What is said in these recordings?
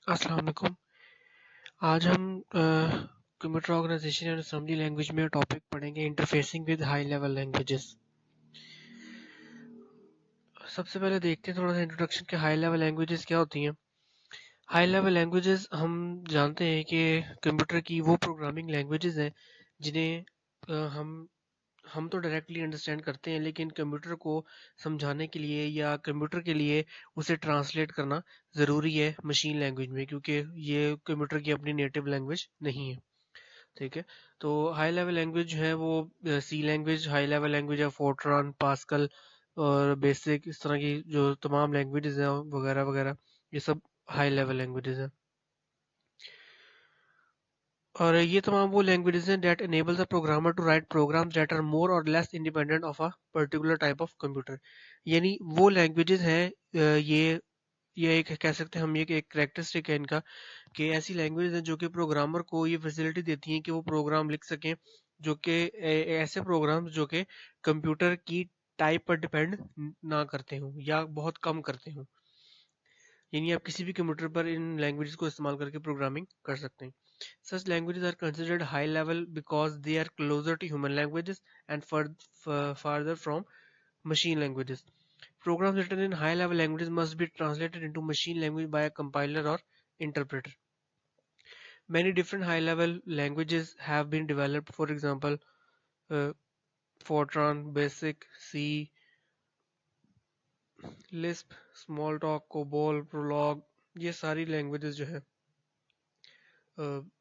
अस्सलाम वालेकुम। आज हम computer organisation and assembly language में टॉपिक पढ़ेंगे interfacing with high level languages. सबसे पहले देखते हैं थोड़ा सा इंट्रोडक्शन के हाई लेवल लैंग्वेजेस क्या होती हैं। हाई लेवल लैंग्वेजेस हम जानते हैं कि कंप्यूटर की वो प्रोग्रामिंग लैंग्वेजेस हैं जिन्हें हम तो डायरेक्टली अंडरस्टैंड करते हैं, लेकिन कंप्यूटर को समझाने के लिए या कंप्यूटर के लिए उसे ट्रांसलेट करना ज़रूरी है मशीन लैंग्वेज में, क्योंकि ये कंप्यूटर की अपनी नेटिव लैंग्वेज नहीं है। ठीक है। तो हाई लेवल लैंग्वेज जो है वो सी लैंग्वेज हाई लेवल लैंग्वेज है, फोर्ट्रान, पास्कल और बेसिक, इस तरह की जो तमाम लैंग्वेजेस हैं वगैरह वगैरह, ये सब हाई लेवल लैंग्वेजेस हैं। और ये तमाम वो लैंग्वेजेस हैं date enables a programmer to write programs that are more or less independent of a particular type of computer। यानी वो लैंग्वेजेस हैं, ये एक कह सकते हैं हम, ये एक कैरेक्टरिस्टिक है इनका कि ऐसी लैंग्वेज है जो कि प्रोग्रामर को ये फैसिलिटी देती हैं कि वो प्रोग्राम लिख सकें जो कि ऐसे प्रोग्राम्स जो कि कंप्यूटर की टाइप पर डिपेंड ना करते हों या बहुत कम करते हों। यानी आप किसी भी कंप्यूटर पर इन लैंग्वेजेस को इस्तेमाल करके प्रोग्रामिंग कर सकते हैं। Such languages are considered high level because they are closer to human languages and farther from machine languages. Programs written in high level languages must be translated into machine language by a compiler or interpreter. Many different high level languages have been developed, for example, uh, Fortran, Basic, C, Lisp, Smalltalk, COBOL, Prolog, ये सारी languages जो है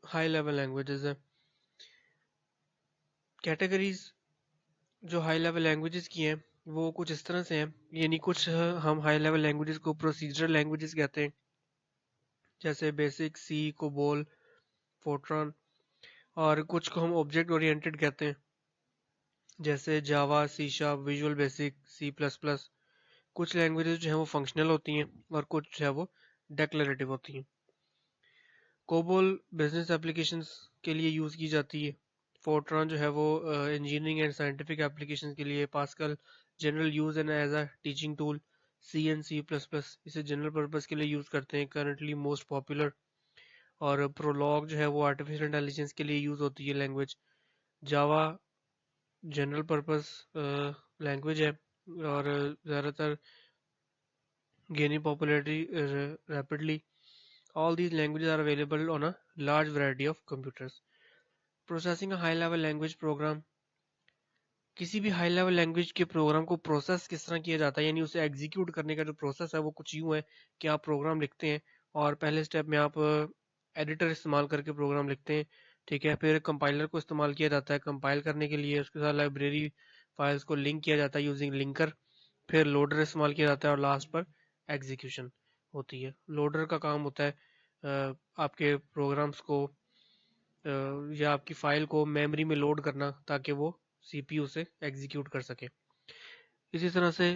high level languages है। Categories जो high level languages की हैं वो कुछ इस तरह से हैं, यानी कुछ हम हाई लेवल लैंग्वेजेस को प्रोसीजरल लैंग्वेजेस कहते हैं, जैसे बेसिक, सी, कोबोल, फोर्ट्रॉन। और कुछ को हम ऑब्जेक्ट ओरिएंटेड कहते हैं, जैसे Java, C sharp, visual basic, C plus plus. कुछ लैंग्वेजेस जो हैं वो फंक्शनल होती हैं और कुछ जो है वो डेक्लरेटिव होती हैं। कोबोल बिजनेस एप्लीकेशंस के लिए यूज़ की जाती है। फोर्ट्रॉन जो है वो इंजीनियरिंग एंड साइंटिफिक एप्लीकेशंस के लिए। Pascal general use and as a teaching tool. C and C plus plus इसे जनरल पर्पस के लिए यूज़ करते हैं, करंटली मोस्ट पॉपुलर। और प्रोलॉग जो है वो आर्टिफिशियल इंटेलिजेंस के लिए यूज़ होती है लैंग्वेज। जावा जनरल पर्पस लैंग्वेज है और ज़्यादातर gaining popularity rapidly. All these languages are available on a large variety of computers. Processing a high-level language program, किसी भी हाई लेवल लैंग्वेज के प्रोग्राम को प्रोसेस किस तरह किया जाता है, यानी उसे एग्जीक्यूट करने का जो प्रोसेस है वो कुछ यूँ है कि आप प्रोग्राम लिखते हैं और पहले स्टेप में आप एडिटर इस्तेमाल करके प्रोग्राम लिखते हैं। ठीक है। फिर कंपाइलर को इस्तेमाल किया जाता है कंपाइल करने के लिए, उसके साथ लाइब्रेरी फाइल्स को लिंक किया जाता है यूजिंग लिंकर। फिर लोडर इस्तेमाल किया जाता है और लास्ट पर एग्जीक्यूशन होती है। लोडर का काम होता है आपके प्रोग्राम्स को या आपकी फाइल को मेमोरी में लोड करना ताकि वो सीपीयू से एग्जीक्यूट कर सके। इसी तरह से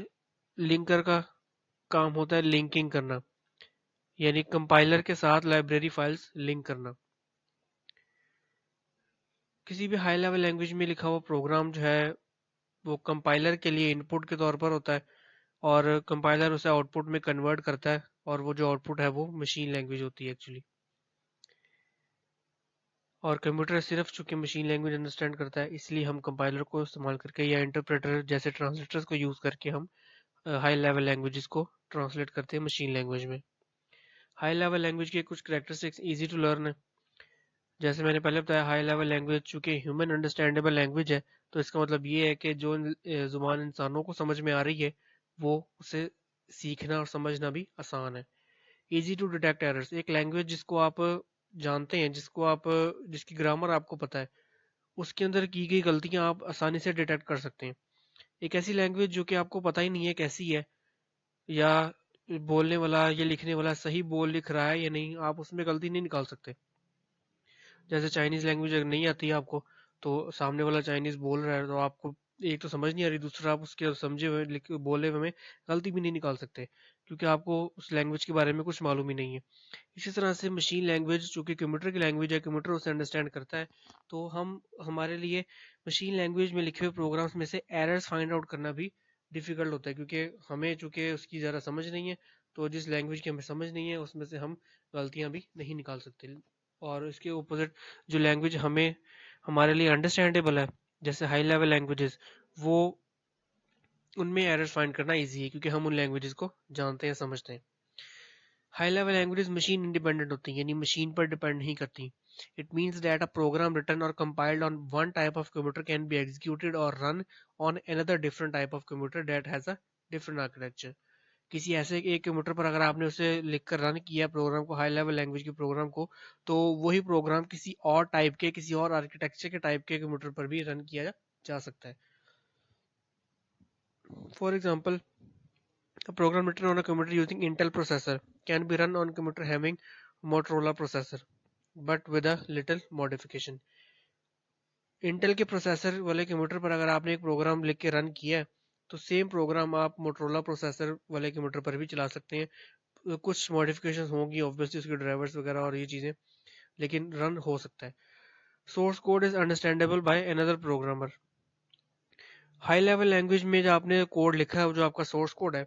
लिंकर का काम होता है लिंकिंग करना, यानी कंपाइलर के साथ लाइब्रेरी फाइल्स लिंक करना। किसी भी हाई लेवल लैंग्वेज में लिखा हुआ प्रोग्राम जो है वो कंपाइलर के लिए इनपुट के तौर पर होता है और कंपाइलर उसे आउटपुट में कन्वर्ट करता है, और वो जो आउटपुट है वो मशीन लैंग्वेज होती है एक्चुअली। और कंप्यूटर सिर्फ चूंकि मशीन लैंग्वेज अंडरस्टैंड करता है, इसलिए हम कंपाइलर को इस्तेमाल करके या इंटरप्रेटर जैसे ट्रांसलेटर्स को यूज़ करके हम हाई लेवल लैंग्वेजेस को ट्रांसलेट करते हैं मशीन लैंग्वेज में। हाई लेवल लैंग्वेज के कुछ कैरेक्टरिस्टिक्स इजी टू लर्न है। जैसे मैंने पहले बताया, हाई लेवल लैंग्वेज चूंकि ह्यूमन अंडरस्टैंडेबल लैंग्वेज है, तो इसका मतलब ये है कि जो जुबान इंसानों को समझ में आ रही है वो उसे सीखना और समझना भी आसान है। इजी टू डिटेक्ट एरर्स, एक लैंग्वेज जिसको आप जानते हैं, जिसकी ग्रामर आपको पता है, उसके अंदर की गई गलतियां आप आसानी से डिटेक्ट कर सकते हैं। एक ऐसी लैंग्वेज जो कि आपको पता ही नहीं है कैसी है, या बोलने वाला या लिखने वाला सही बोल लिख रहा है या नहीं, आप उसमें गलती नहीं निकाल सकते। जैसे चाइनीज लैंग्वेज अगर नहीं आती है आपको, तो सामने वाला चाइनीज बोल रहा है तो आपको एक तो समझ नहीं आ रही, दूसरा आप उसके समझे हुए बोले हुए में गलती भी नहीं निकाल सकते, क्योंकि आपको उस लैंग्वेज के बारे में कुछ मालूम ही नहीं है। इसी तरह से मशीन लैंग्वेज चूंकि कंप्यूटर की लैंग्वेज है, कंप्यूटर उसे अंडरस्टैंड करता है, तो हमारे लिए मशीन लैंग्वेज में लिखे हुए प्रोग्राम्स में से एरर्स फाइंड आउट करना भी डिफिकल्ट होता है, क्योंकि हमें चूंकि उसकी ज़रा समझ नहीं है, तो जिस लैंग्वेज की हमें समझ नहीं है उसमें से हम गलतियां भी नहीं निकाल सकते। और इसके अपोजिट जो लैंग्वेज हमें हमारे लिए अंडरस्टैंडेबल है, जैसे हाई लेवल लैंग्वेजेस, वो उनमें एरर्स फाइंड करना इजी है क्योंकि हम उन लैंग्वेजेस को जानते हैं, समझते हैं। High level languages machine independent होती हैं, यानी मशीन पर डिपेंड नहीं करती। It means that a program written or compiled on one type of computer can be executed or run on another different type of computer that has a different architecture. किसी ऐसे एक computer पर अगर आपने उसे लिखकर रन किया programme को, हाई लेवल लैंग्वेज के प्रोग्राम को, तो वही प्रोग्राम किसी और टाइप के, किसी और आर्किटेक्चर के टाइप के कंप्यूटर पर भी रन किया जा सकता है। For example, a program written on a computer using Intel processor can be run on computer having Motorola processor, but with a little modification. Intel के प्रोसेसर वाले कंप्यूटर पर अगर आपने एक प्रोग्राम लिख के रन किया है, तो सेम प्रोग्राम आप मोटरोला प्रोसेसर वाले कंप्यूटर पर भी चला सकते हैं। कुछ मॉडिफिकेशन होंगी ऑब्वियसली उसके ड्राइवर्स वगैरह और ये चीज़ें, लेकिन रन हो सकता है। Source code is understandable by another programmer. High level language में जो आपने कोड लिखा है, जो आपका सोर्स कोड है,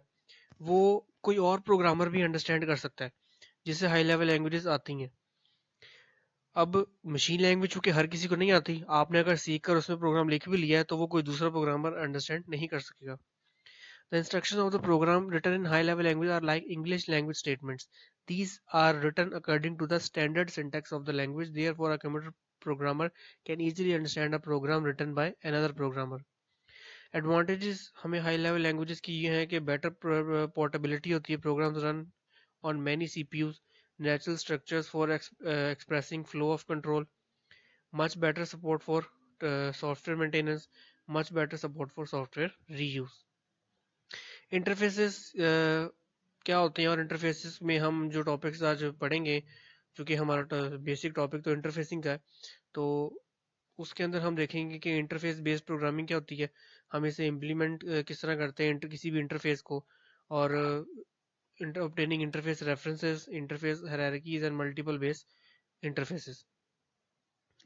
वो कोई और प्रोग्रामर भी अंडरस्टैंड कर सकता है, जिससे हाई लेवल लैंग्वेजेस आती हैं। अब मशीन लैंग्वेज चूंकि हर किसी को नहीं आती, आपने अगर सीख कर उसमें प्रोग्राम लिख भी लिया है तो वो कोई दूसरा प्रोग्रामर अंडरस्टैंड नहीं कर सकेगा। The instructions of the program written in high level language are like English language statements. These are written according to the standard syntax of the language. Therefore, a computer programmer can easily understand a program written by another programmer. Advantages हमें high level languages की ये हैं कि better portability होती है, programs run on many CPUs, natural structures for expressing flow of control, much better support for software maintenance, much better support for software reuse. Interfaces क्या होते हैं, और इंटरफेसेस में हम जो टॉपिक्स आज पढ़ेंगे, क्योंकि हमारा बेसिक टॉपिक तो इंटरफेसिंग का है, तो उसके अंदर हम देखेंगे कि इंटरफेस बेस्ड प्रोग्रामिंग क्या होती है, हम इसे इम्प्लीमेंट किस तरह करते हैं किसी भी इंटरफेस को, और obtaining interface references, interface hierarchies and multiple base interfaces.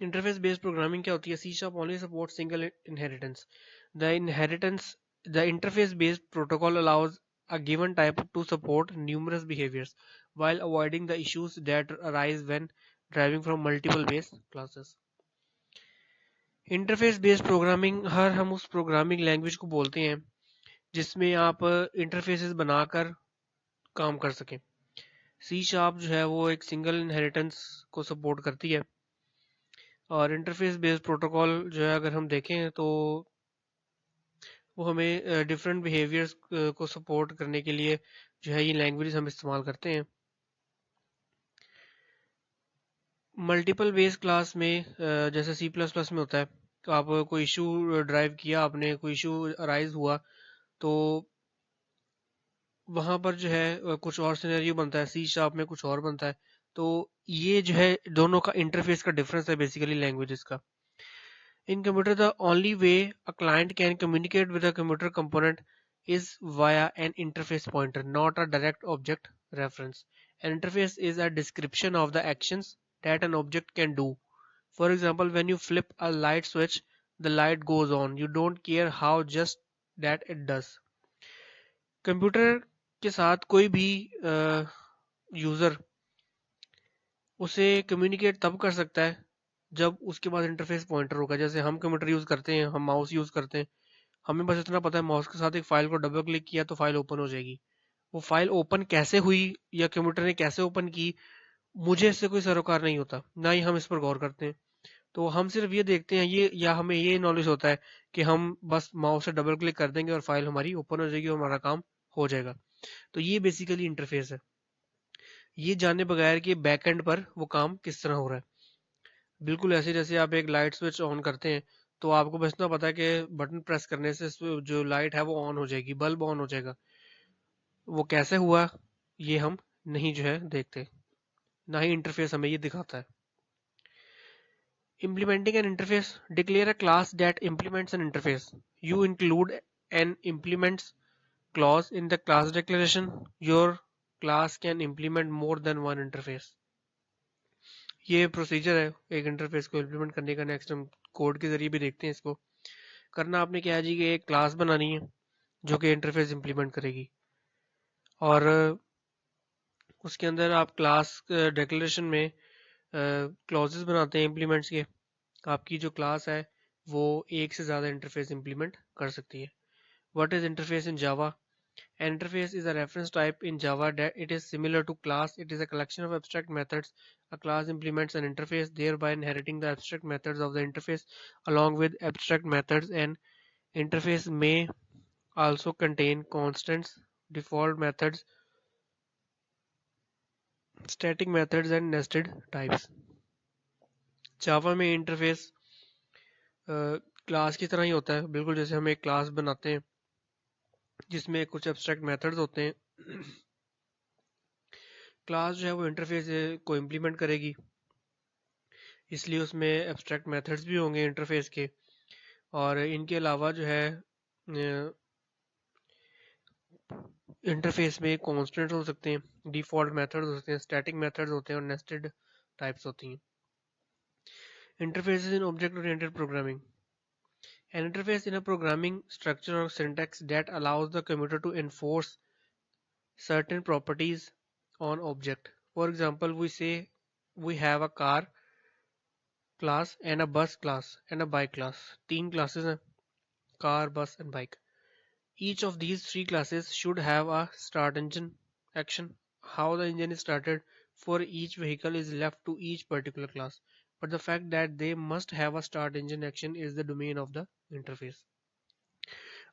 Interface based programming क्या होती है? C# only supports single inheritance. The inheritance, the interface based protocol allows a given type to support numerous behaviors while avoiding the issues that arise when driving from multiple base classes. Interface based programming हम उस programming language को बोलते हैं जिसमें आप interfaces बनाकर काम कर सकें। C# जो है वो एक सिंगल इनहेरिटेंस को सपोर्ट करती है, और इंटरफेस बेस्ड प्रोटोकॉल जो है अगर हम देखें तो वो हमें डिफरेंट बिहेवियर्स को सपोर्ट करने के लिए जो है ये लैंग्वेज हम इस्तेमाल करते हैं। मल्टीपल बेस क्लास में जैसे C++ में होता है, तो आप कोई इशू ड्राइव किया आपने, कोई इशू अराइज हुआ, तो वहां पर जो है कुछ और सिनेरियो बनता है, C# में कुछ और बनता है। तो ये जो है दोनों का इंटरफेस का डिफरेंस है बेसिकली लैंग्वेजेस का। In computer, the only way a client can communicate with a computer component is via an interface pointer, not a direct object reference. An interface is a description of the actions that an object can do. For example, when you flip a light switch, the light goes on. You don't care how, just that it does. Computer के साथ कोई भी user उसे communicate तब कर सकता है जब उसके पास इंटरफेस पॉइंटर होगा। जैसे हम कंप्यूटर यूज करते हैं, हम माउस यूज करते हैं, हमें बस इतना पता है माउस के साथ एक फाइल को डबल क्लिक किया तो फाइल ओपन हो जाएगी। वो फाइल ओपन कैसे हुई या कंप्यूटर ने कैसे ओपन की, मुझे इससे कोई सरोकार नहीं होता, ना ही हम इस पर गौर करते हैं। तो हम सिर्फ ये देखते हैं ये, या हमें ये नॉलेज होता है कि हम बस माउस से डबल क्लिक कर देंगे और फाइल हमारी ओपन हो जाएगी और हमारा काम हो जाएगा। तो ये बेसिकली इंटरफेस है, ये जाने बगैर कि बैक एंड पर वो काम किस तरह हो रहा है। बिल्कुल ऐसे जैसे आप एक लाइट स्विच ऑन करते हैं, तो आपको बस इतना पता है कि बटन प्रेस करने से जो लाइट है वो ऑन हो जाएगी, बल्ब ऑन हो जाएगा। वो कैसे हुआ ये हम नहीं जो है देखते, ना ही इंटरफेस हमें ये दिखाता है। Implementing an interface, declare a class that implements an interface. You include an implements clause in the class declaration. Your class can implement more than one interface. ये प्रोसीजर है एक इंटरफेस को इम्प्लीमेंट करने का। नेक्स्ट हम code के जरिए भी देखते हैं इसको। करना आपने क्या है जी, कि एक क्लास बनानी है जो कि इंटरफेस इम्प्लीमेंट करेगी, और उसके अंदर आप क्लास डिक्लेरेशन में क्लॉजेस बनाते हैं इम्प्लीमेंट्स के। आपकी जो क्लास है वो एक से ज़्यादा इंटरफेस इम्प्लीमेंट कर सकती है। What is interface in Java? An interface is a reference type in Java that it is similar to class. It is a collection of abstract methods. A class implements an interface, thereby inheriting the abstract methods of the interface along with abstract methods. An interface may also contain constants, default methods, static methods, and nested types. Java में interface class की तरह ही होता है, बिल्कुल जैसे हम एक class बनाते हैं जिसमें कुछ एब्स्ट्रैक्ट मेथड्स होते हैं। क्लास जो है वो इंटरफेस को इम्प्लीमेंट करेगी, इसलिए उसमें एब्स्ट्रैक्ट मेथड्स भी होंगे इंटरफेस के। और इनके अलावा जो है इंटरफेस में कॉन्स्टेंट्स हो सकते हैं, डिफॉल्ट मेथड्स हो सकते हैं, स्टैटिक मेथड्स होते हैं और नेस्टेड टाइप्स होती हैं। Interfaces in object oriented programming. An interface in a programming structure or syntax that allows the computer to enforce certain properties on object. For example, we say we have a car class and a bus class and a bike class. तीन classes हैं, car, bus and bike. Each of these three classes should have a start engine action. How the engine is started for each vehicle is left to each particular class. But the fact that they must have a start engine action is the domain of the interface.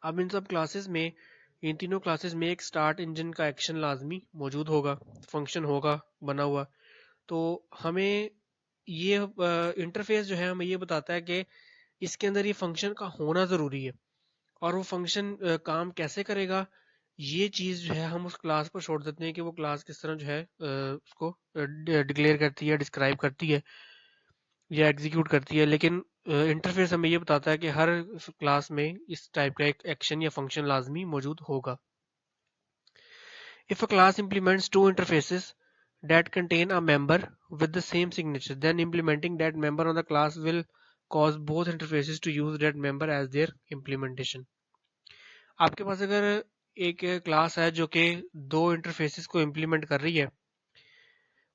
अब इन सब classes में, इन तीनों classes में एक start engine का action लाजमी मौजूद होगा, फंक्शन होगा बना हुआ। तो हमें ये इंटरफेस जो है हमें ये बताता है कि इसके अंदर ये फंक्शन का होना ज़रूरी है, और वो फंक्शन काम कैसे करेगा ये चीज़ जो है हम उस क्लास पर छोड़ देते हैं कि वो क्लास किस तरह जो है उसको डिक्लेयर करती है, डिस्क्राइब करती है या एग्जीक्यूट करती है। लेकिन इंटरफेस हमें ये बताता है कि हर क्लास में इस टाइप का एक एक्शन या फंक्शन लाजमी मौजूद होगा। If a class implements two interfaces that contain a member with the same signature, then implementing that member on the class will cause both interfaces to use that member as their implementation. आपके पास अगर एक class है जो कि दो interfaces को implement कर रही है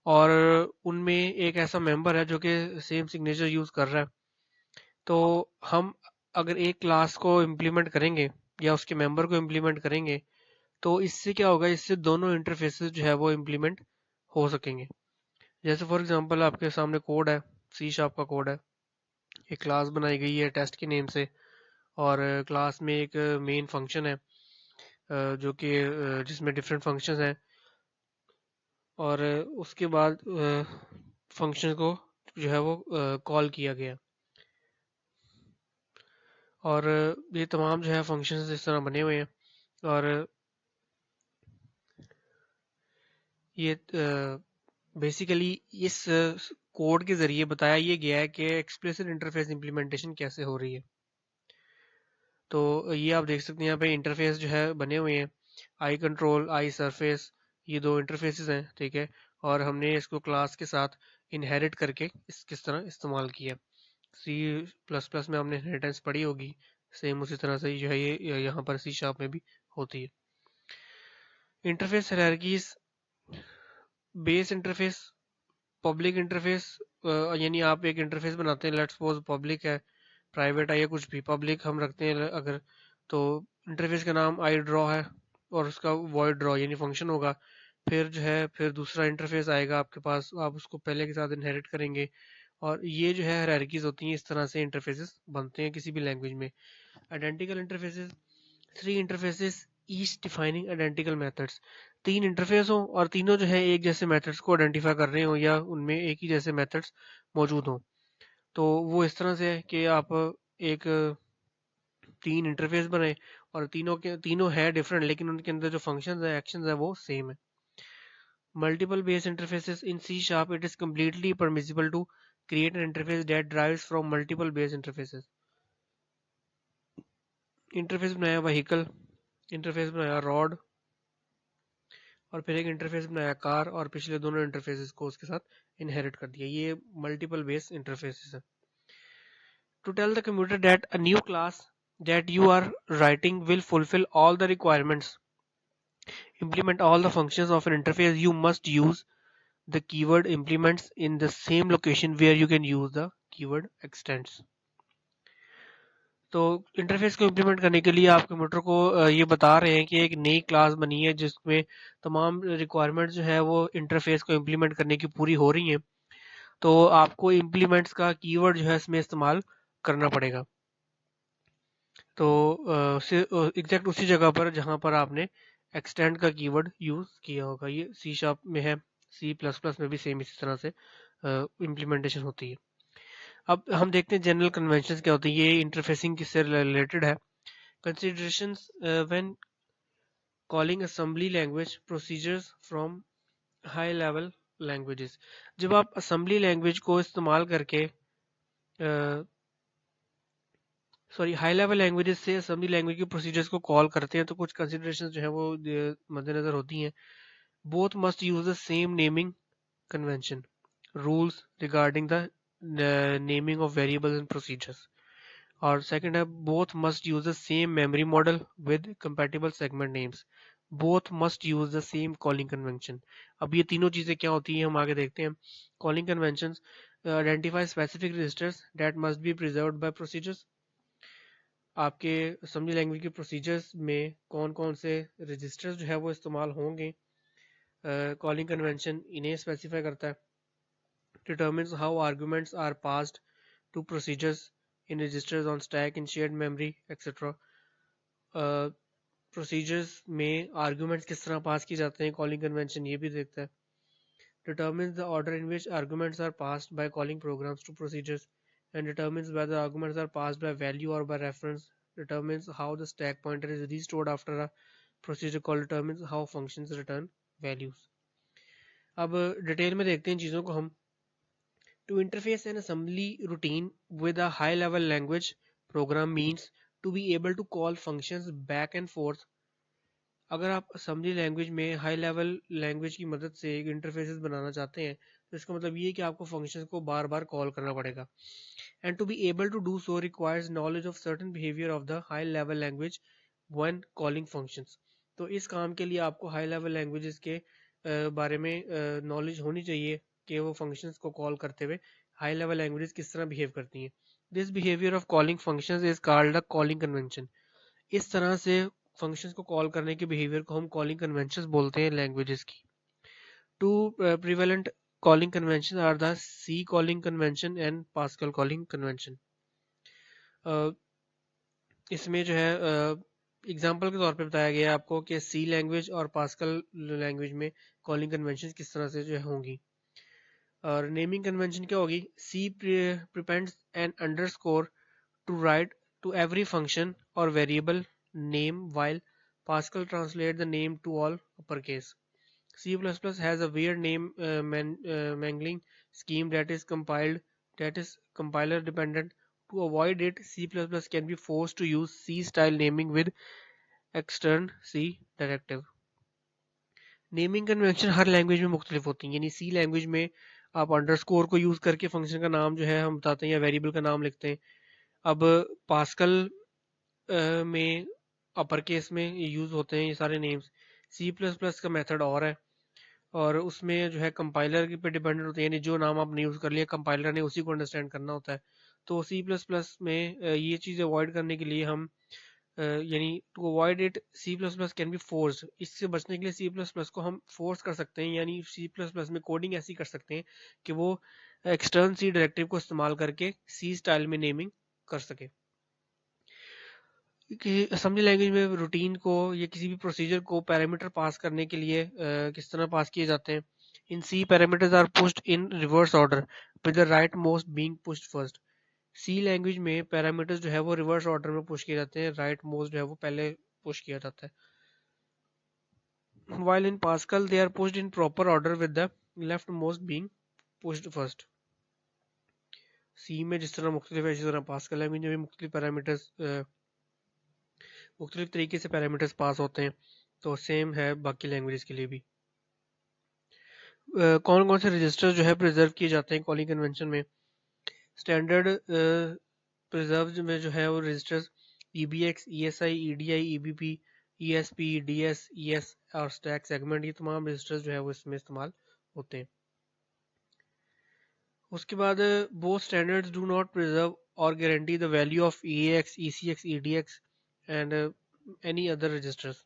और उनमें एक ऐसा मेंबर है जो कि सेम सिग्नेचर यूज कर रहा है, तो हम अगर एक क्लास को इम्प्लीमेंट करेंगे या उसके मेंबर को इम्प्लीमेंट करेंगे तो इससे क्या होगा, इससे दोनों इंटरफेसेस जो है वो इम्प्लीमेंट हो सकेंगे। जैसे फॉर एग्जांपल आपके सामने कोड है, सी शार्प का कोड है, एक क्लास बनाई गई है टेस्ट के नेम से, और क्लास में एक मेन फंक्शन है जो कि जिसमें डिफरेंट फंक्शंस हैं, और उसके बाद फंक्शन को जो है वो कॉल किया गया, और ये तमाम जो है फंक्शंस इस तरह बने हुए हैं। और ये बेसिकली इस कोड के ज़रिए बताया ये गया है कि एक्सप्लिसिट इंटरफेस इम्प्लीमेंटेशन कैसे हो रही है। तो ये आप देख सकते हैं यहाँ पे इंटरफेस जो है बने हुए हैं, आई कंट्रोल, आई सरफेस, ये दो इंटरफेसेस हैं, ठीक है। और हमने इसको क्लास के साथ इनहेरिट करके किस तरह इस्तेमाल किया। सी प्लस प्लस में हमने इनहेरिटेंस पढ़ी होगी, सेम उसी तरह से जो है ये यहाँ पर सी शार्प में भी होती है। Interface hierarchies, base interface, public interface, यानी आप एक इंटरफेस बनाते हैं, लेट्स सपोज पब्लिक है, प्राइवेट है या कुछ भी पब्लिक हम रखते हैं अगर, तो इंटरफेस का नाम आई ड्रॉ है और उसका वॉइड ड्रॉ यानी फंक्शन होगा। फिर जो है फिर दूसरा इंटरफेस आएगा आपके पास, आप उसको पहले के साथ इनहेरिट करेंगे, और ये जो है हायरार्कीज होती हैं, इस तरह से इंटरफेसेस बनते हैं किसी भी लैंग्वेज में। Identical interfaces, three interfaces each defining identical methods, तीन इंटरफेस हो और तीनों जो है एक जैसे मेथड्स को आइडेंटिफाई कर रहे हो या उनमें एक ही जैसे मेथड्स मौजूद हों। तो वो इस तरह से है कि आप एक तीन इंटरफेस बनाए और तीनों है डिफरेंट, लेकिन उनके अंदर जो फंक्शंस है, एक्शंस है, वो सेम है। Multiple base interfaces, in C sharp it is completely permissible to create an interface that derives from multiple base interfaces. Interface बनाया व्हीकल, इंटरफेस बनाया रॉड, और फिर एक इंटरफेस बनाया कार, और पिछले दोनों इंटरफेसेस को उसके साथ इनहेरिट कर दिया। ये मल्टीपल बेस इंटरफेसेस है। To tell the computer that a new class that you are writing will fulfill all the requirements implement all the functions of an interface, you must use the keyword implements in the same location where you can use the keyword extends. तो interface को implement करने के लिए आप computer को ये बता रहे हैं कि एक नई क्लास बनी है जिसमें तमाम रिक्वायरमेंट जो है वो इंटरफेस को इम्प्लीमेंट करने की पूरी हो रही हैं, तो आपको इम्प्लीमेंट्स का कीवर्ड जो है इसमें इस्तेमाल करना पड़ेगा। तो एग्जैक्ट उसी जगह पर जहां पर आपने एक्सटेंड का कीवर्ड यूज किया होगा। ये सी शार्प में है, सी प्लस प्लस में भी सेम इसी तरह से इम्प्लीमेंटेशन होती है। अब हम देखते हैं जनरल कन्वेंशन क्या होती है। ये इंटरफेसिंग किससे रिलेटेड है। Considerations when calling assembly language procedures from high level languages. जब आप असेंबली लैंग्वेज को इस्तेमाल करके हाई लेवल लैंग्वेजेस से असेंबली लैंग्वेज के प्रोसीजर्स को कॉल करते हैं, तो कुछ कंसिडरेशंस जो है वो मद्देनजर होती हैं। Both must use the same naming convention rules regarding the naming of variables and procedures. और सेकंड है both must use the same memory model with compatible segment names. Both must use the same calling convention. अब ये तीनों चीजें क्या होती हैं हम आगे देखते हैं। Calling conventions identify specific registers that must be preserved by procedures. आपके असेंबली लैंग्वेज के प्रोसीजर्स में कौन कौन से रजिस्टर्स जो है वो इस्तेमाल होंगे, कॉलिंग कन्वेंशन इन्हें स्पेसिफाई करता है। Determines how arguments are passed to procedures in registers on stack in shared memory etcetera. Procedures में आर्गुमेंट्स किस तरह पास किए जाते हैं, कॉलिंग कन्वेंशन ये भी देखता है। determines the order in which arguments are passed by calling programs to procedures, and determines whether arguments are passed by value or by reference, determines how the stack pointer is restored after a procedure call, determines how functions return values. अब detail में देखते हैं चीज़ों को हम। To interface an assembly routine with a high level language program means to be able to call functions back and forth। अगर आप assembly language में हाई लेवल लैंग्वेज की मदद से एक इंटरफेसेस बनाना चाहते हैं, तो इसका मतलब ये है कि आपको फंक्शंस को बार बार कॉल करना पड़ेगा। And to be able to do so requires knowledge of certain behaviour of the high level language when calling functions. तो इस काम के लिए आपको हाई लेवल लैंग्वेजेस के बारे में नॉलेज होनी चाहिए कि वो फंक्शंस को कॉल करते हुए हाई लेवल लैंग्वेजेस किस तरह बिहेव करती हैं। This behaviour of calling functions is called the calling convention. इस तरह से फंक्शंस को कॉल करने के बिहेवियर को हम कॉलिंग कन्वेंशंस बोलते हैं लैंग्वेजेस की। Two prevalent calling convention are the C calling convention and Pascal calling convention. इसमें जो है एग्जांपल के तौर पे बताया गया है आपको कि सी लैंग्वेज और पास्कल लैंग्वेज में कॉलिंग कन्वेंशन किस तरह से जो है होंगी। और नेमिंग कन्वेंशन क्या होगी। C prepends an underscore to right to every function or variable name, while Pascal translates the name to all uppercase. C++ has a weird name mangling scheme that is compiler dependent. To avoid it, C++ can be forced to use C style naming with extern C directive. Naming convention her language में मुख्तलिफ होती हैं। यानी सी language में आप underscore को use करके function का नाम जो है हम बताते हैं या वेरिएबल का नाम लिखते हैं। अब पास्कल में अपर केस में यूज होते हैं ये सारे नेम्स। सी प्लस प्लस का मेथड और है, और उसमें जो है कंपाइलर पे डिपेंडेंट होते हैं। यानी जो नाम आपने यूज कर लिया कंपाइलर ने उसी को अंडरस्टैंड करना होता है। तो सी प्लस प्लस में ये चीज़ अवॉइड करने के लिए हम यानी to avoid it C plus plus can be force. इससे बचने के लिए सी प्लस प्लस को हम फोर्स कर सकते हैं। यानी सी प्लस प्लस में कोडिंग ऐसी कर सकते हैं कि वो एक्सटर्न सी डायरेक्टिव को इस्तेमाल करके सी स्टाइल में नेमिंग कर सके। कि असेंबली लैंग्वेज में रूटीन को या किसी भी प्रोसीजर को पैरामीटर पास करने के लिए किस तरह पास किए जाते हैं। In C parameters are pushed in reverse order with the rightmost being pushed first. C language में पैरामीटर्स जो है वो रिवर्स ऑर्डर में पुश किए जाते हैं, राइट मोस्ट जो है वो पहले पुश किया जाता है। while in Pascal they are pushed in proper order with the leftmost being pushed first। सी में जिस तरह मुख्तलिफ है इसी तरह पास्कल लैंग्वेज में भी मुख्तलिफ पैरामीटर्स मुख्तलिफ तरीके से पैरामीटर्स पास होते हैं, तो सेम है बाकी लैंग्वेजेस के लिए भी। कौन कौन से रजिस्टर जो है प्रिजर्व किए जाते हैं कॉलिंग कन्वेंशन में। स्टैंडर्ड प्रिजर्व में जो है वो registers EBX, ESI, EDI, EBP, ESP, DS, ES और स्टैक सेगमेंट, ये तमाम रजिस्टर्स जो है वो इसमें इस्तेमाल होते हैं। उसके बाद both standards do not preserve or guarantee the value of EAX, ECX, EDX and any other registers.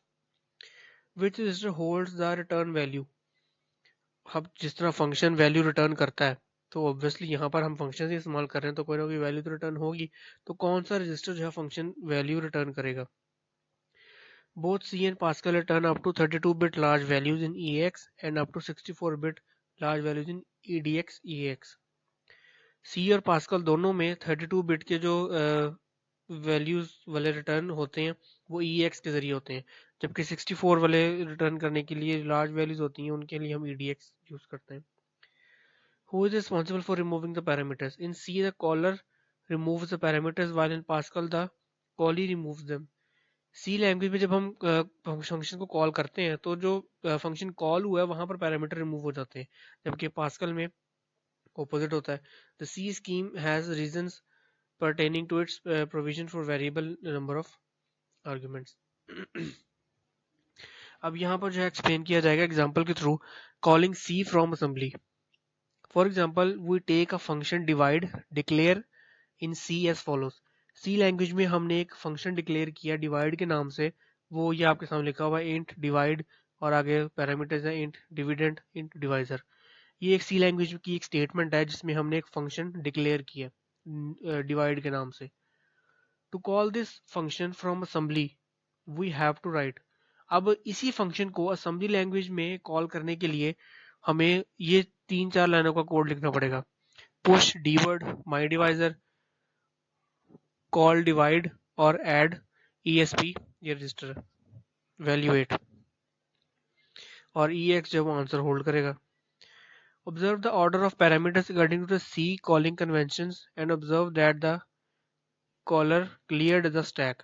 Which register holds the return value? अब जिस तरह फंक्शन वैल्यू रिटर्न करता है, तो ऑब्वियसली यहाँ पर हम फंक्शन ही इस्तेमाल कर रहे हैं, तो कोई ना कोई वैल्यू तो रिटर्न होगी। तो कौन सा रजिस्टर जो है फंक्शन वैल्यू रिटर्न करेगा? Both C and Pascal return up to 32-bit large values in EAX and up to 64-bit large values in EDX, EAX. C और Pascal दोनों में 32 बिट के जो वैल्यूज वाले रिटर्न होते हैं वो EAX के जरिए होते हैं, जबकि 64 वाले रिटर्न करने के लिए लार्ज वैल्यूज होती हैं उनके लिए हम EDX यूज करते हैं। Who is responsible for removing the parameters? In C the caller removes the parameters while in Pascal the callee removes them. C language में जब हम फंक्शन को कॉल करते हैं तो जो फंक्शन कॉल हुआ है वहां पर पैरामीटर रिमूव हो जाते हैं, जबकि पास्कल में ऑपोजिट होता है। The C scheme has reasons pertaining to its provision for variable number of arguments. अब यहाँ पर जो है एक्सप्लेन किया जाएगा एग्जांपल के थ्रू। Calling C from assembly, for example we take a function divide declare in C as follows. C language में हमने एक फंक्शन डिक्लेयर किया डिवाइड के नाम से, वो ये आपके सामने लिखा हुआ है इंट डिवाइड और आगे पैरामीटर्स है इंट डिविडेंड इंट डिवाइजर। ये एक सी लैंग्वेज की एक स्टेटमेंट है जिसमें हमने एक फंक्शन डिक्लेयर किया डिवाइड के नाम से। To call this function from assembly we have to write. अब इसी फंक्शन को असेंबली लैंग्वेज में कॉल करने के लिए हमें ये 3-4 लाइनों का कोड लिखना पड़ेगा। पुश डीवर्ड माई डिवाइजर कॉल डिवाइड और ऐड ESP ये रजिस्टर वैल्यू 8 और EX जब वो आंसर होल्ड करेगा। Observe the order of parameters according to the C calling conventions and observe that the caller cleared the stack.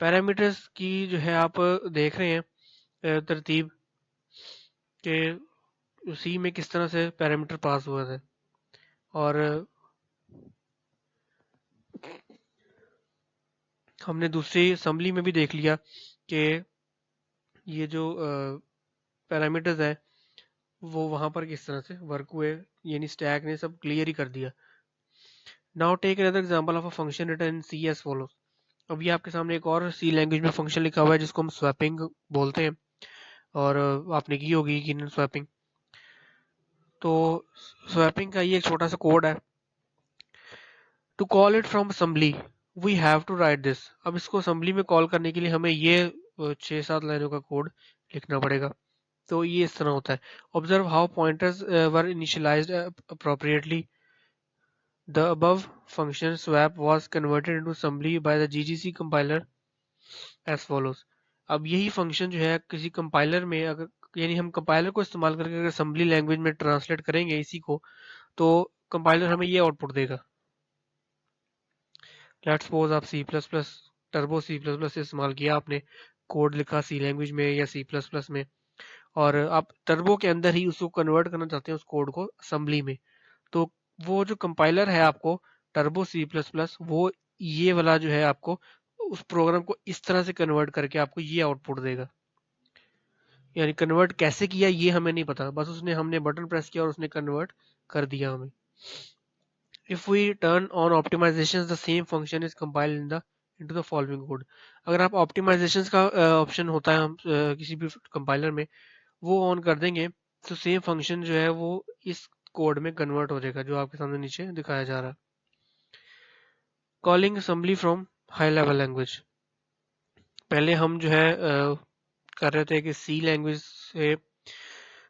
Parameters की जो है आप देख रहे हैं तरतीब के सी में किस तरह से पैरामीटर पास हुआ था, और हमने दूसरी असेंबली में भी देख लिया कि ये जो पैरामीटर्स है वो वहां पर किस तरह से वर्क हुए, यानी स्टैक ने सब क्लियर ही कर दिया। Now take another example of a function return in C as follows. अब ये आपके सामने एक और सी लैंग्वेज में फंक्शन लिखा हुआ है जिसको हम स्वैपिंग बोलते हैं, और आपने की होगी यकीनन स्वैपिंग। तो स्वैपिंग का ये एक छोटा सा कोड है। To call it from assembly we have to write this. अब इसको असेंबली में कॉल करने के लिए हमें ये 6-7 लाइनों का कोड लिखना पड़ेगा। तो ये इस तरह होता है। Observe how pointers were initialised appropriately. The above function swap was converted into assembly by the GGC compiler as follows. अब यही फंक्शन जो है किसी कंपाइलर में अगर, यानी हम कंपाइलर को इस्तेमाल करके अगर असेंबली लैंग्वेज में ट्रांसलेट करेंगे इसी को, तो कंपाइलर हमें ये आउटपुट देगा। लेट्स सपोज आप C++ टर्बो C++ इस्तेमाल किया, आपने कोड लिखा सी लैंग्वेज में या C++ में, और आप टर्बो के अंदर ही उसको कन्वर्ट करना चाहते हैं उस कोड को असेंबली में। तो वो जो कंपाइलर है आपको टर्बो C++ वो ये वाला जो है आपको उस प्रोग्राम को इस तरह से कन्वर्ट करके आपको ये आउटपुट देगा। यानी कन्वर्ट कैसे किया ये हमें नहीं पता, बस उसने हमने बटन प्रेस किया और उसने कन्वर्ट कर दिया हमें। If we turn on optimizations, the same function is compiled into the following code. अगर आप optimizations का ऑप्शन होता है हम किसी भी कंपाइलर में वो ऑन कर देंगे तो सेम फंक्शन जो है वो इस कोड में कन्वर्ट हो जाएगा जो आपके सामने नीचे दिखाया जा रहा है। Calling assembly from high level language. पहले हम जो है कर रहे थे कि सी लैंग्वेज से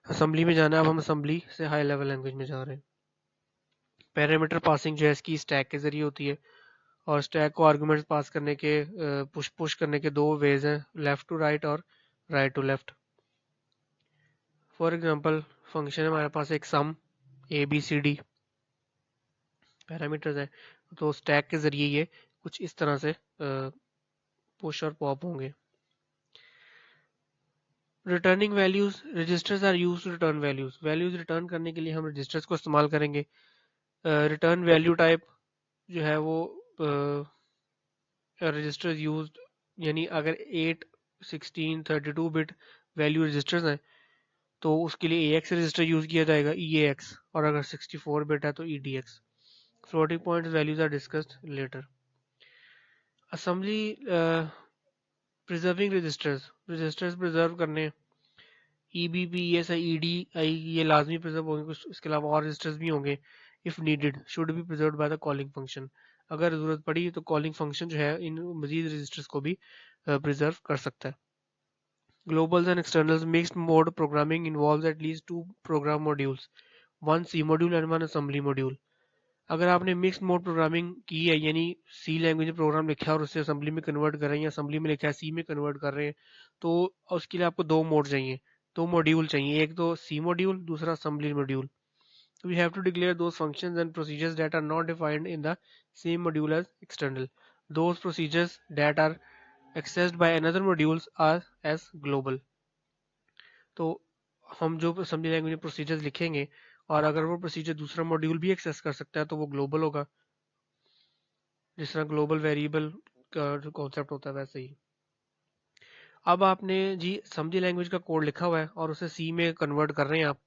असेंबली में जाना है, अब हम असेंबली से हाई लेवल लैंग्वेज में जा रहे हैं। पैरामीटर पासिंग जो है इसकी स्टैक के जरिए होती है, और स्टैक को आर्गुमेंट्स पास करने के पुश करने के दो वेज हैं, लेफ्ट टू राइट और right to left. For example function है हमारे पास एक सम ABCD पैरामीटर्स है, तो स्टैक के जरिए ये कुछ इस तरह से पुश और पॉप होंगे। Returning values, registers are used to return values. Values return करने के लिए हम रजिस्टर्स को इस्तेमाल करेंगे। रिटर्न वैल्यू टाइप जो है वो रजिस्टर्स यूज्ड, यानी अगर 8 16 32 बिट वैल्यू रजिस्टर्स हैं तो उसके लिए AX रजिस्टर यूज किया जाएगा EAX, और अगर 64 बिट है तो EDX। Floating point values are discussed later. Assembly preserving registers preserve करने, EBP ESI EDI ये लाजमी प्रिजर्व होंगे, कुछ इसके अलावा और रजिस्टर्स भी होंगे। If needed should be preserve by the calling function, अगर जरूरत पड़ी तो कॉलिंग फंक्शन जो है इन मजीद रजिस्टर्स को भी प्रिजर्व कर सकता है। Globals and externals mixed mode programming involves at least two program modules, one C module and one assembly module। अगर आपने मिक्स मोड प्रोग्रामिंग की है यानी सी लैंग्वेज में प्रोग्राम लिखा है और उसे असेंबली में कन्वर्ट कर रहे हैं या असेंबली में लिखा है सी में कन्वर्ट कर रहे हैं, तो उसके लिए आपको दो मोड चाहिए, दो मॉड्यूल चाहिए, एक तो सी मॉड्यूल, दूसरा assembly module. We have to declare those functions and procedures that are not defined in the same module as external. Those procedures that are accessed by another modules are as global। तो हम जो assembly language में procedures लिखेंगे और अगर वो procedure दूसरा module भी एक्सेस कर सकता है तो वो ग्लोबल होगा, जिस तरह ग्लोबल वेरिएबल का जो कॉन्सेप्ट होता है वैसे ही। अब आपने जी असेंबली लैंग्वेज का कोड लिखा हुआ है और उसे सी में कन्वर्ट कर रहे हैं आप।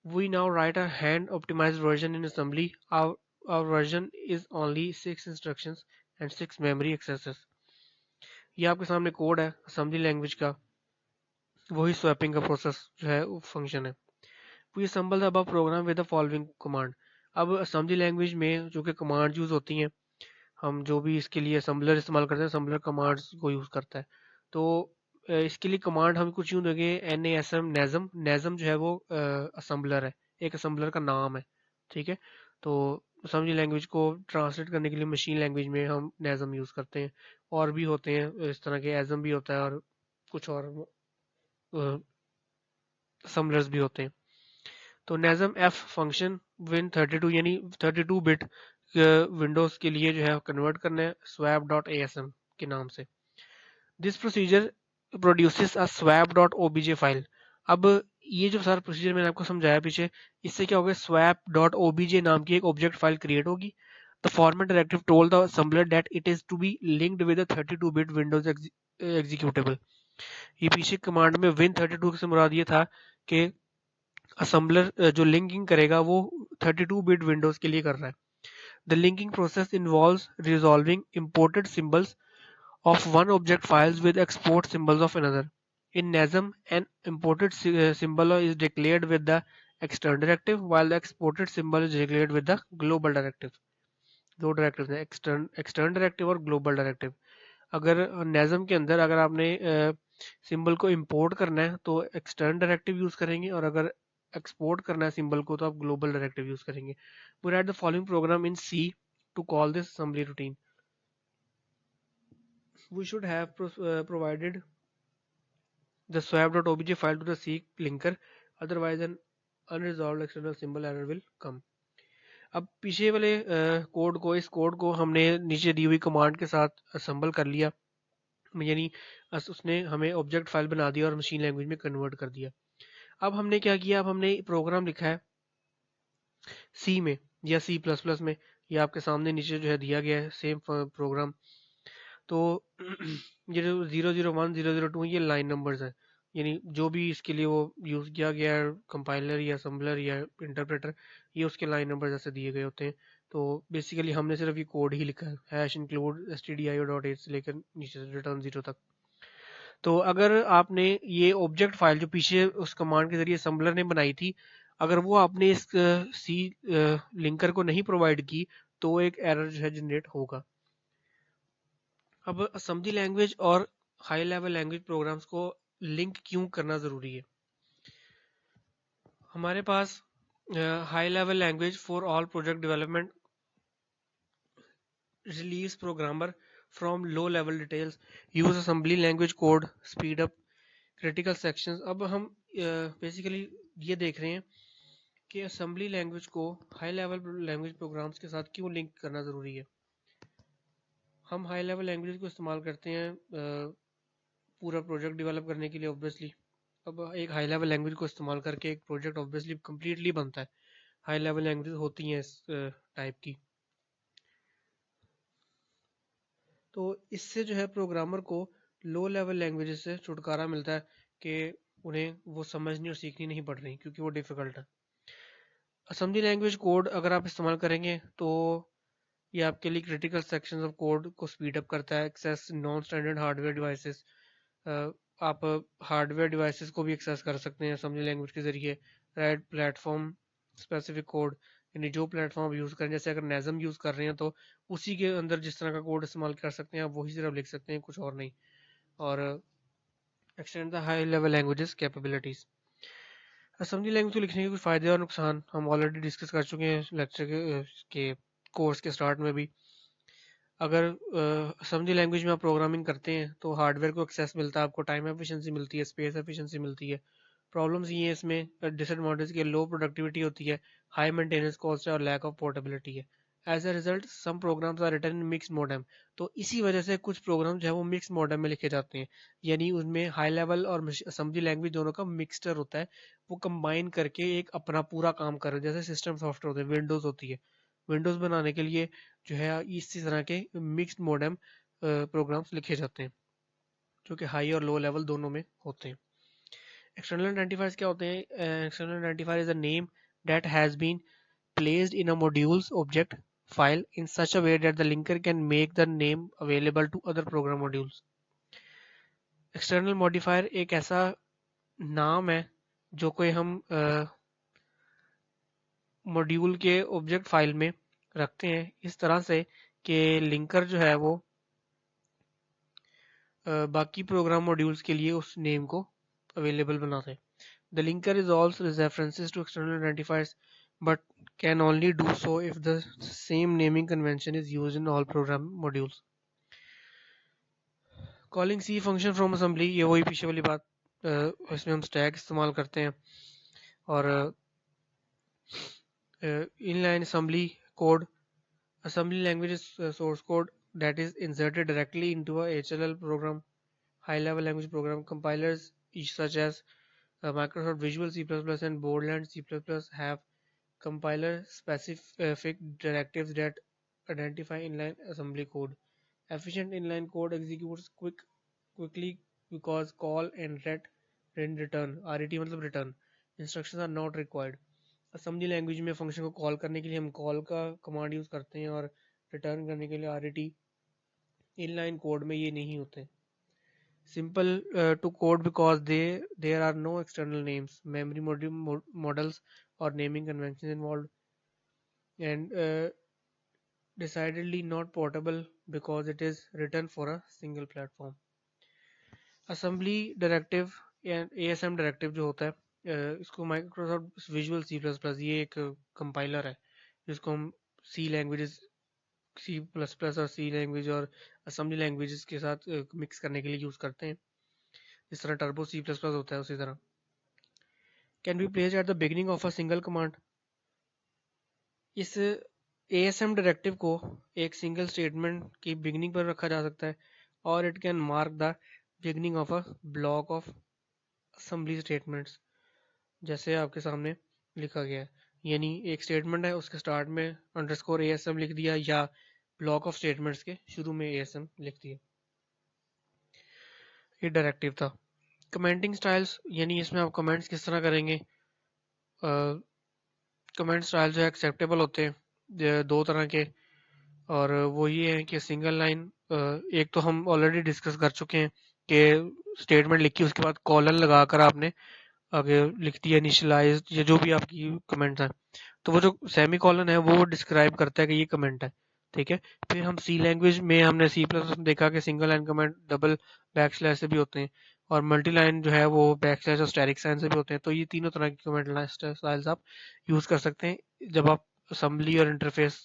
We now write a hand optimised version in assembly. Our version is only 6 instructions and 6 memory accesses. ये आपके सामने कोड है असेंबली लैंग्वेज का, वही स्वैपिंग का प्रोसेस जो है वो फंक्शन है। We assemble the above program with the following command. अब असेंबली लैंग्वेज में जो कि कमांड यूज होती हैं, हम जो भी इसके लिए असम्बलर इस्तेमाल करते हैं असम्बलर कमांड्स को यूज करता है। तो इसके लिए कमांड हम कुछ यूं देंगे NASM नेजम। नेजम जो है वो असम्बलर है, एक असम्बलर का नाम है, ठीक है। तो असेंबली लैंग्वेज को ट्रांसलेट करने के लिए मशीन लैंग्वेज में हम नेजम यूज करते हैं। और भी होते हैं इस तरह के, एजम भी होता है और कुछ और असम्बलर्स भी होते हैं। तो नेजम एफ फंक्शन विन 32 यानी 32 बिट विंडोज के लिए जो है कन्वर्ट करना है swap.asm के नाम से। This procedure produces a swap.obj file. अब ये जो सारा प्रोसीजर मैंने आपको समझाया पीछे, इससे क्या होगा, swap.obj नाम की एक ऑब्जेक्ट फाइल क्रिएट होगी। The format directive told the assembler that it is to be linked with a 32 bit Windows executable. ये पीछे कमांड में विन 32 से मुराद ये था कि असम्बलर जो लिंकिंग करेगा वो 32 बिट विंडोज के लिए कर रहा है। The linking process involves resolving imported symbols of one object files with export symbols of another. In NASM, an imported symbol is declared with the external directive, while the exported symbol is declared with the global directive. दो directive हैं, external directive और global directive. अगर NASM के अंदर अगर आपने symbol को import करना है तो एक्सटर्नल डायरेक्टिव यूज करेंगे, और अगर एक्सपोर्ट करना है सिंबल को तो आप ग्लोबल डायरेक्टिव यूज करेंगे। We write the following program in C to call this assembly routine. We should have provided the swap.obj file to the C linker, otherwise an unresolved external symbol error will come। अब पीछे वाले code को, इस code को हमने नीचे दी हुई command के साथ असेंबल कर लिया, यानी उसने हमें ऑब्जेक्ट फाइल बना दिया और मशीन लैंग्वेज में कन्वर्ट कर दिया। अब हमने क्या किया, अब हमने प्रोग्राम लिखा है सी में या C++ में। ये आपके सामने नीचे जो है दिया गया है सेम प्रोग्राम। तो ये जो 001 002 ये लाइन नंबर्स हैं, यानी जो भी इसके लिए वो यूज़ किया गया है कंपाइलर या असम्बलर या इंटरप्रेटर, ये उसके लाइन नंबर जैसे दिए गए होते हैं। तो बेसिकली हमने सिर्फ ये कोड ही लिखा है, हैश इंक्लूड stdio.h से लेकर नीचे से रिटर्न 0 तक। तो अगर आपने ये ऑब्जेक्ट फाइल जो पीछे उस कमांड के जरिए असम्बलर ने बनाई थी, अगर वो आपने इस सी लिंकर को नहीं प्रोवाइड की तो एक एरर जो है जनरेट होगा। अब असेंबली लैंग्वेज और हाई लेवल लैंग्वेज प्रोग्राम्स को लिंक क्यों करना ज़रूरी है। हमारे पास high level language for all project development relieves programmer from low level details use assembly language code speed up critical sections. अब हम बेसिकली ये देख रहे हैं कि असेंबली लैंग्वेज को हाई लेवल लैंग्वेज प्रोग्राम्स के साथ क्यों लिंक करना ज़रूरी है। हम हाई लेवल लैंग्वेज को इस्तेमाल करते हैं पूरा प्रोजेक्ट डेवलप करने के लिए ऑब्वियसली। अब एक हाई लेवल लैंग्वेज को इस्तेमाल करके एक प्रोजेक्ट ऑब्वियसली कम्प्लीटली बनता है। हाई लेवल लैंग्वेज होती हैं इस टाइप की। तो इससे जो है प्रोग्रामर को लो लेवल लैंग्वेजेस से छुटकारा मिलता है कि उन्हें वो समझनी और सीखनी नहीं पड़ रही क्योंकि वो डिफ़िकल्ट है। असेंबली लैंग्वेज कोड अगर आप इस्तेमाल करेंगे तो ये आपके लिए क्रिटिकल सेक्शंस ऑफ कोड को स्पीड अप करता है। Access non standard hardware devices, आप हार्डवेयर डिवाइसेस को भी एक्सेस कर सकते हैं असेंबली लैंग्वेज के ज़रिए। राइट प्लेटफॉर्म स्पेसिफिक कोड, यानी जो प्लेटफॉर्म आप यूज़ करें, जैसे अगर नेज़म यूज़ कर रहे हैं तो उसी के अंदर जिस तरह का कोड इस्तेमाल कर सकते हैं आप वही सिर्फ लिख सकते हैं, कुछ और नहीं। और extend the high level languages capabilities. Assembly language को लिखने के कुछ फ़ायदे और नुकसान हम ऑलरेडी डिस्कस कर चुके हैं लेक्चर के कोर्स के स्टार्ट में भी। अगर असेंबली लैंग्वेज में आप प्रोग्रामिंग करते हैं तो हार्डवेयर को एक्सेस मिलता है, आपको टाइम एफिशिएंसी मिलती है, स्पेस एफिशिएंसी मिलती है। प्रॉब्लम्स ये हैं इसमें डिसएडवांटेज की लो प्रोडक्टिविटी होती है, हाई मेंटेनेंस कॉस्ट है और लैक ऑफ पोर्टेबिलिटी है। As a result some programs are written in mix modem. तो इसी वजह से कुछ प्रोग्राम जो है वो मिक्स मॉडेम में लिखे जाते हैं, यानी उनमें हाई लेवल और असेंबली लैंग्वेज दोनों का मिक्सचर होता है। वो कंबाइन करके एक अपना पूरा काम कर रहे हैं, जैसे सिस्टम सॉफ्टवेयर होते हैं, विंडोज़ होती है। विंडोज़ बनाने के लिए जो है इसी तरह के मिक्स्ड मॉडेम प्रोग्राम्स लिखे जाते हैं जो कि हाई और लो लेवल दोनों में होते हैं। एक्सटर्नल आइडेंटिफायर्स क्या होते हैं? External identifier is a name that has been placed in a module's object file in such a way that the linker can make the name available to other program modules. External modifier एक ऐसा नाम है जो कोई हम module के object file में रखते हैं इस तरह से कि लिंकर जो है वो बाकी प्रोग्राम मॉड्यूल्स के लिए उस नेम को अवेलेबल बनाते हैं। The linker is also references to external identifiers but can only do so if the same naming convention is used in all program modules. Calling C function from assembly, ये वही पीछे वाली बात, इसमें हम stack इस्तेमाल करते हैं और inline assembly code. Assembly language is source code that is inserted directly into a HLL program, high level language program. Compilers such as Microsoft Visual C++ and Borderlands C++ have compiler specific directives that identify inline assembly code. Efficient inline code executes quickly because call and return मतलब return instructions are not required. Assembly language में function को call करने के लिए हम call का command use करते हैं और रिटर्न करने के लिए RET। इनलाइन कोड में ये नहीं होते। Simple to code because there are no external names, memory models or naming conventions involved, and decidedly not portable because it is written for a single platform. Assembly directive या ASM directive जो होता है इसको Microsoft visual C++ ये एक compiler है जिसको हम सी लैंग्वेजेस C++ और सी लैंग्वेज और असेंबली लैंग्वेजेस के साथ मिक्स करने के लिए यूज़ करते हैं, जिस तरह टर्बो C++ होता है उसी तरह। Can be placed at the beginning of a single command. इस ASM डायरेक्टिव को एक सिंगल स्टेटमेंट की बिगिनिंग पर रखा जा सकता है और it can mark the beginning of a block of assembly statements, जैसे आपके सामने लिखा गया है। यानी एक स्टेटमेंट है उसके स्टार्ट में अंडरस्कोर ASM लिख दिया या ब्लॉक ऑफ स्टेटमेंट्स के शुरू में ASM लिख दिया। ये डायरेक्टिव था। कमेंटिंग स्टाइल्स, यानी इसमें आप कमेंट्स किस तरह करेंगे। कमेंट स्टाइल जो है एक्सेप्टेबल होते हैं दो तरह के, और वो ये है कि सिंगल लाइन, एक तो हम ऑलरेडी डिस्कस कर चुके हैं कि स्टेटमेंट लिखी उसके बाद कॉलन लगाकर आपने आगे लिख दिया इनिशियलाइज या जो भी आपकी कमेंट है, तो वो जो सेमी कॉलन है वो डिस्क्राइब करता है कि ये कमेंट है, ठीक है। फिर हम सी लैंग्वेज में हमने C++ में देखा कि single line comment double backslash से भी होते हैं और मल्टी लाइन जो है वो बैकस्लैश और स्टैटिक साइन से भी होते हैं। तो ये तीनों तरह की कमेंट स्टाइल्स आप यूज़ कर सकते हैं जब आप असेंबली और इंटरफेस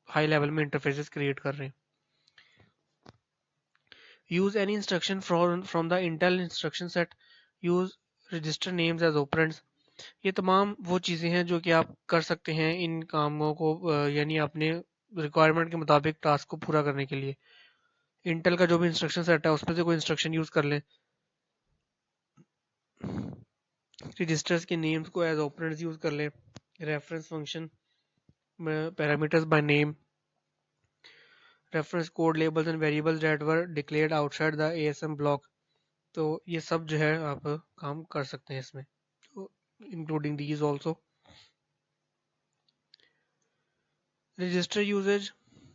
हाई लेवल में इंटरफेसेस क्रिएट कर रहे हैं। Use any instruction from the Intel instruction set, use register names as operands. ये तमाम वो चीज़ें हैं जो कि आप कर सकते हैं इन कामों को, यानी अपने रिक्वायरमेंट के मुताबिक टास्क को पूरा करने के लिए। इंटेल का जो भी इंस्ट्रक्शन सेट है उसमें से कोई इंस्ट्रक्शन यूज़ कर लें। रजिस्टर्स के नेम्स को एज ऑपरेंड्स यूज़ कर लें। Reference function parameters by name, reference code labels and variables that were declared outside the ASM block. तो ये सब जो है आप काम कर सकते हैं इसमें, तो including these also. Register usage,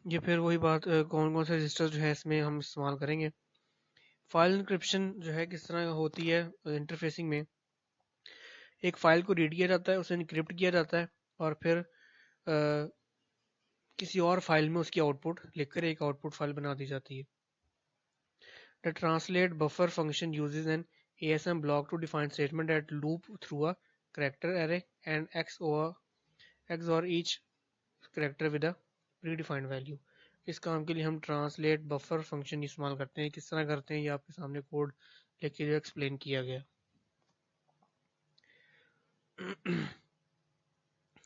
ये फिर वही बात, कौन कौन से रजिस्टर जो है इसमें हम इस्तेमाल करेंगे। फाइल इंक्रिप्शन जो है किस तरह होती है इंटरफेसिंग में, एक फाइल को रीड किया जाता है, उसे इनक्रिप्ट किया जाता है और फिर किसी और फाइल में उसकी आउटपुट लिखकर एक आउटपुट फाइल बना दी जाती है। The translate buffer function uses an ASM block to define statement that loop through a character array and XOR each character with a predefined value। इस काम के लिए हम translate buffer function इस्तेमाल करते हैं। किस तरह करते हैं ये आपके सामने कोड लेके जो एक्सप्लेन किया गया।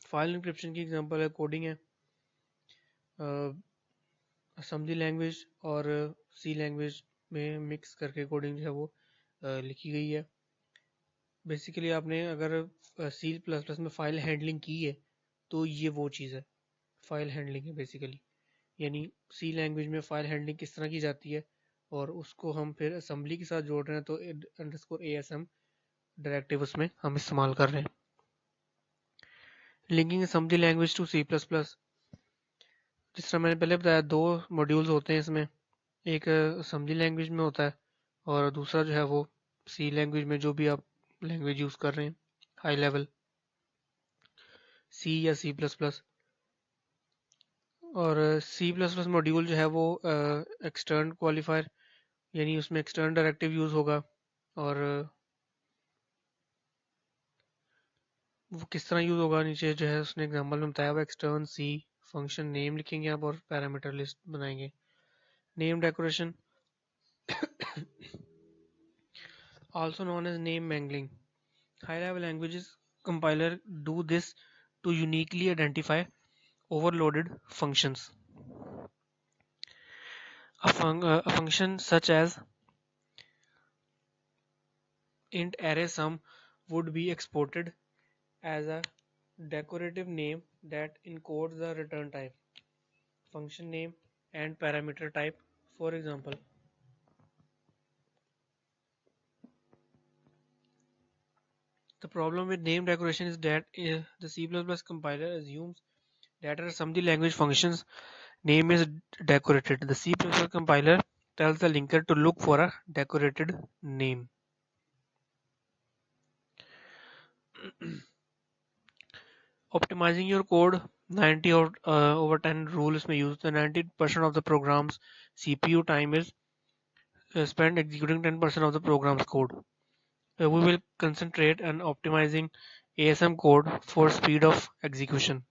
फाइल इंक्रिप्शन की एग्जांपल है, कोडिंग है, असेंबली लैंग्वेज और सी लैंग्वेज में मिक्स करके कोडिंग जो है वो लिखी गई है। बेसिकली आपने अगर सी प्लस प्लस में फाइल हैंडलिंग की है तो ये वो चीज़ है, फाइल हैंडलिंग है बेसिकली, यानी सी लैंग्वेज में फाइल हैंडलिंग किस तरह की जाती है और उसको हम फिर असेंबली के साथ जोड़ रहे हैं, तो अंडरस्कोर ASM डायरेक्टिव उसमें हम इस्तेमाल कर रहे हैं। Linking assembly language to C plus plus, जिस तरह मैंने पहले बताया, दो मॉड्यूल्स होते हैं इसमें, एक असेंबली लैंग्वेज में होता है और दूसरा जो है वो सी लैंग्वेज में, जो भी आप लैंग्वेज यूज़ कर रहे हैं, हाई लेवल सी या सी प्लस प्लस। और सी प्लस प्लस मॉड्यूल जो है वो एक्सटर्न क्वालिफायर, यानी उसमें एक्सटर्न डायरेक्टिव यूज़ होगा। और वो किस तरह यूज़ होगा, नीचे जो है उसने एग्जांपल में बताया हुआ, एक्सटर्न सी फंक्शन नेम लिखेंगे आप और पैरामीटर लिस्ट बनाएंगे। Name decoration also known as name mangling. High level languages compiler do this to uniquely identify overloaded functions. A function such as int array sum would be exported as a decorative name that encodes the return type, function name and parameter type. For example, the problem with name decoration is that the C++ compiler assumes that our assembly language functions name is decorated. The C++ compiler tells the linker to look for a decorated name. Optimizing your code, 90 over 10 rule इसमें use, the 90% of the program's CPU time is spent executing 10% of the program's code. We will concentrate on optimizing ASM code for speed of execution.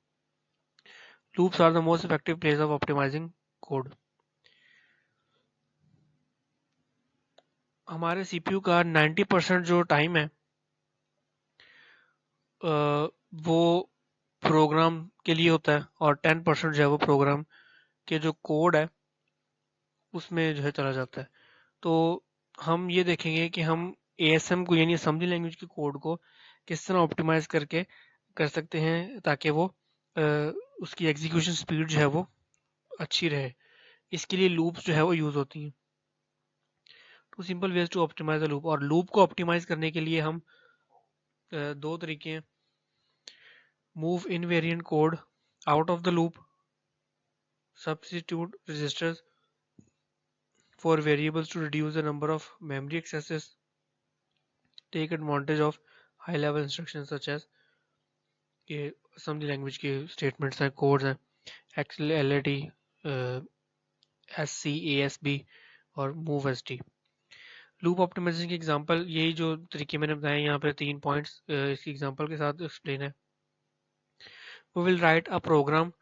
Loops are the most effective place of optimizing code. हमारे CPU का 90% जो time है वो programme के लिए होता है और 10% जो है वो प्रोग्राम के जो कोड है उसमें जो है चला जाता है। तो हम ये देखेंगे कि हम ASM को, यानी असेंबली लैंग्वेज के कोड को किस तरह ऑप्टिमाइज करके कर सकते हैं ताकि वो उसकी एग्जीक्यूशन स्पीड जो है वो अच्छी रहे। इसके लिए लूप्स जो है वो यूज़ होती हैं। Two simple ways to optimise the loop, और लूप को ऑप्टिमाइज करने के लिए हम दो तरीके हैं। Move invariant code out of the loop, substitute registers for variables to reduce the number of memory accesses, take advantage of high level instructions such as ये assembly language के statements हैं, codes हैं, XLAT, SC, ASB और MoveST। Loop optimisation की example, यही जो तरीके मैंने बताए यहाँ पे 3 पॉइंट्स इसकी एग्जांपल के साथ एक्सप्लेन है। We will write a program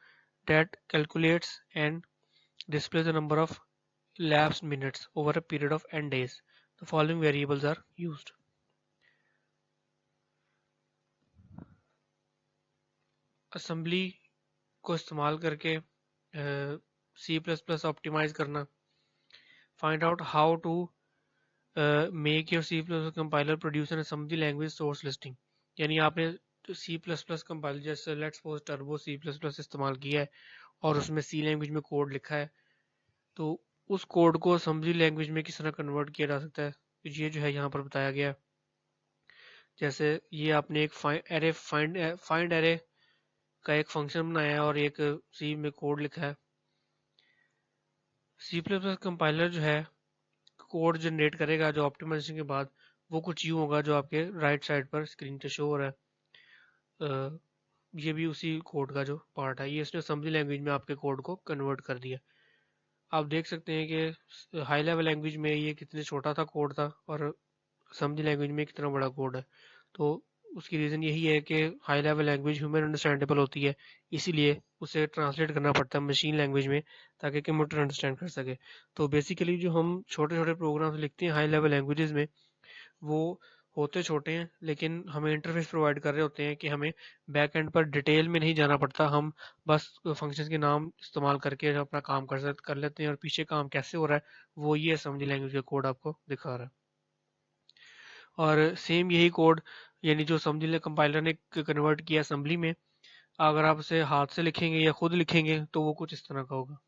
that calculates and displays the number of elapsed minutes over a period of n days. The following variables are used. Assembly को इस्तेमाल करके C++ ऑप्टिमाइज करना। Find out how to make your C++ compiler produce an assembly language source listing. यानी आपने C++ compiler, जैसे let's suppose turbo C++ इस्तेमाल किया है और उसमें C लैंग्वेज में कोड लिखा है, तो उस कोड को असेंबली लैंग्वेज में किस तरह कन्वर्ट किया जा सकता है, तो ये जो है यहाँ पर बताया गया है। जैसे ये आपने एक फाइंड एरे का एक फंक्शन बनाया है और एक सी में कोड लिखा है। सी प्लस प्लस कंपाइलर जो है कोड जनरेट करेगा जो ऑप्टिमाइजेशन के बाद, वो कुछ यूँ होगा जो आपके राइट साइड पर स्क्रीन पे शो हो रहा है। ये भी उसी कोड का जो पार्ट है, ये इसने असेंबली लैंग्वेज में आपके कोड को कन्वर्ट कर दिया। आप देख सकते हैं कि हाई लेवल लैंग्वेज में ये कितने छोटा था कोड था और असेंबली लैंग्वेज में कितना बड़ा कोड है। तो उसकी रीज़न यही है कि high level language human understandable होती है, इसीलिए उसे ट्रांसलेट करना पड़ता है मशीन लैंग्वेज में ताकि कंप्यूटर अंडरस्टैंड कर सके। तो बेसिकली जो हम छोटे छोटे प्रोग्राम्स लिखते हैं हाई लेवल लैंग्वेजेस में, वो होते छोटे हैं लेकिन हमें इंटरफेस प्रोवाइड कर रहे होते हैं कि हमें बैक एंड पर डिटेल में नहीं जाना पड़ता। हम बस फंक्शंस के नाम इस्तेमाल करके अपना काम कर लेते हैं और पीछे काम कैसे हो रहा है वो ये असेंबली लैंग्वेज का कोड आपको दिखा रहा है। और सेम यही कोड यानी जो असेंबली कंपाइलर ने कन्वर्ट किया असेंबली में, अगर आप उसे हाथ से लिखेंगे या खुद लिखेंगे तो वो कुछ इस तरह का होगा।